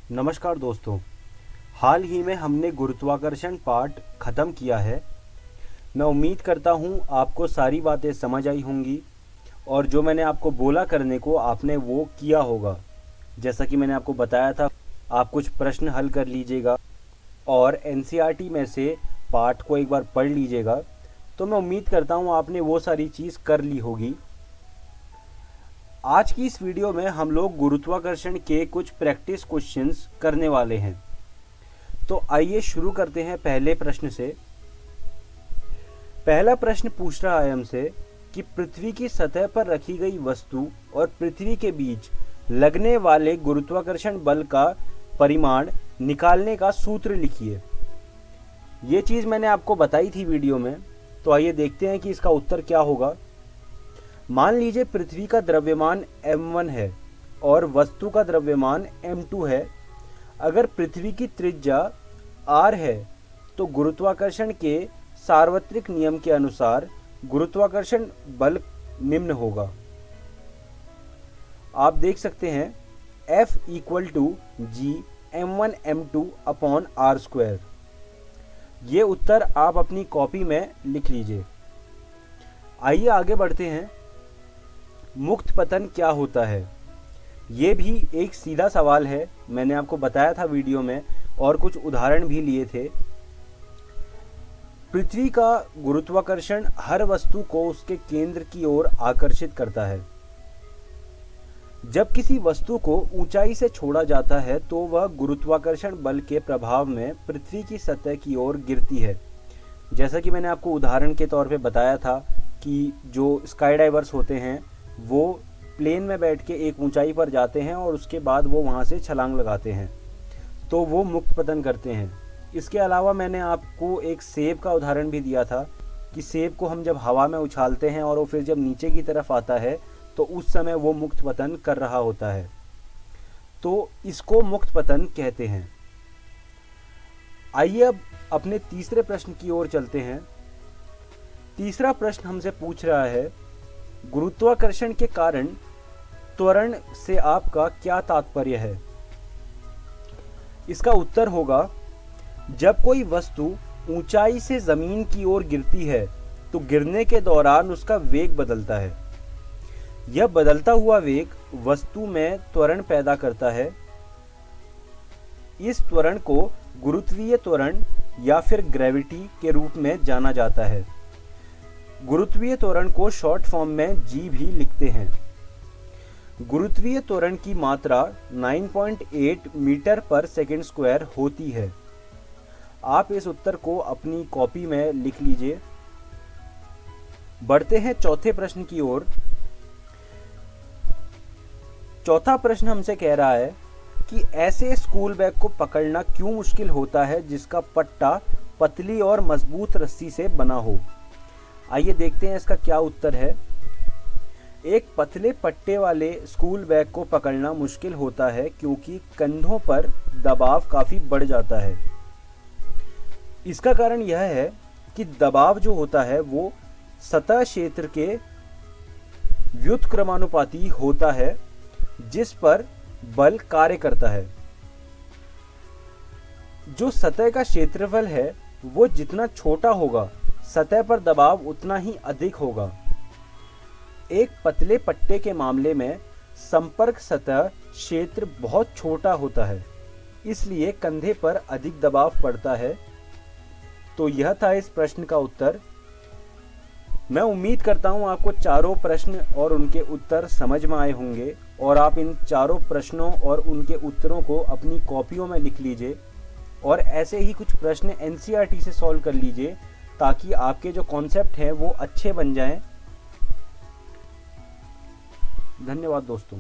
नमस्कार दोस्तों। हाल ही में हमने गुरुत्वाकर्षण पार्ट ख़त्म किया है। मैं उम्मीद करता हूँ आपको सारी बातें समझ आई होंगी और जो मैंने आपको बोला करने को आपने वो किया होगा। जैसा कि मैंने आपको बताया था, आप कुछ प्रश्न हल कर लीजिएगा और एनसीईआरटी में से पार्ट को एक बार पढ़ लीजिएगा। तो मैं उम्मीद करता हूँ आपने वो सारी चीज़ कर ली होगी। आज की इस वीडियो में हम लोग गुरुत्वाकर्षण के कुछ प्रैक्टिस क्वेश्चंस करने वाले हैं। तो आइए शुरू करते हैं पहले प्रश्न से। पहला प्रश्न पूछ रहा है हमसे कि पृथ्वी की सतह पर रखी गई वस्तु और पृथ्वी के बीच लगने वाले गुरुत्वाकर्षण बल का परिमाण निकालने का सूत्र लिखिए। ये चीज़ मैंने आपको बताई थी वीडियो में, तो आइए देखते हैं कि इसका उत्तर क्या होगा। मान लीजिए पृथ्वी का द्रव्यमान m1 है और वस्तु का द्रव्यमान m2 है। अगर पृथ्वी की त्रिज्या r है तो गुरुत्वाकर्षण के सार्वत्रिक नियम के अनुसार गुरुत्वाकर्षण बल निम्न होगा। आप देख सकते हैं F = G m1 m2 upon r²। ये उत्तर आप अपनी कॉपी में लिख लीजिए। आइए आगे बढ़ते हैं। मुक्त पतन क्या होता है? ये भी एक सीधा सवाल है। मैंने आपको बताया था वीडियो में और कुछ उदाहरण भी लिए थे। पृथ्वी का गुरुत्वाकर्षण हर वस्तु को उसके केंद्र की ओर आकर्षित करता है। जब किसी वस्तु को ऊंचाई से छोड़ा जाता है तो वह गुरुत्वाकर्षण बल के प्रभाव में पृथ्वी की सतह की ओर गिरती है। जैसा कि मैंने आपको उदाहरण के तौर पे बताया था कि जो स्काई डाइवर्स होते हैं वो प्लेन में बैठ के एक ऊंचाई पर जाते हैं और उसके बाद वो वहाँ से छलांग लगाते हैं, तो वो मुक्त पतन करते हैं। इसके अलावा मैंने आपको एक सेब का उदाहरण भी दिया था कि सेब को हम जब हवा में उछालते हैं और वो फिर जब नीचे की तरफ आता है तो उस समय वो मुक्त पतन कर रहा होता है, तो इसको मुक्त पतन कहते हैं। आइए अब अपने तीसरे प्रश्न की ओर चलते हैं। तीसरा प्रश्न हमसे पूछ रहा है, गुरुत्वाकर्षण के कारण त्वरण से आपका क्या तात्पर्य है? इसका उत्तर होगा, जब कोई वस्तु ऊंचाई से जमीन की ओर गिरती है तो गिरने के दौरान उसका वेग बदलता है। यह बदलता हुआ वेग वस्तु में त्वरण पैदा करता है। इस त्वरण को गुरुत्वीय त्वरण या फिर ग्रेविटी के रूप में जाना जाता है। गुरुत्वीय त्वरण को शॉर्ट फॉर्म में G भी लिखते हैं। गुरुत्वीय त्वरण की मात्रा 9.8 मीटर पर सेकंड स्क्वायर होती है। आप इस उत्तर को अपनी कॉपी में लिख लीजिए। बढ़ते हैं चौथे प्रश्न की ओर। चौथा प्रश्न हमसे कह रहा है कि ऐसे स्कूल बैग को पकड़ना क्यों मुश्किल होता है जिसका पट्टा पतली और मजबूत रस्सी से बना हो। आइए देखते हैं इसका क्या उत्तर है। एक पतले पट्टे वाले स्कूल बैग को पकड़ना मुश्किल होता है क्योंकि कंधों पर दबाव काफी बढ़ जाता है। इसका कारण यह है कि दबाव जो होता है वो सतह क्षेत्र के व्युत्क्रमानुपाती होता है जिस पर बल कार्य करता है। जो सतह का क्षेत्रफल है वो जितना छोटा होगा सतह पर दबाव उतना ही अधिक होगा। एक पतले पट्टे के मामले में संपर्क सतह क्षेत्र बहुत छोटा होता है, इसलिए कंधे पर अधिक दबाव पड़ता है। तो यह था इस प्रश्न का उत्तर। मैं उम्मीद करता हूं आपको चारों प्रश्न और उनके उत्तर समझ में आए होंगे और आप इन चारों प्रश्नों और उनके उत्तरों को अपनी कॉपियों में लिख लीजिए और ऐसे ही कुछ प्रश्न एनसीईआरटी से सॉल्व कर लीजिए ताकि आपके जो कॉन्सेप्ट हैं वो अच्छे बन जाएं। धन्यवाद दोस्तों।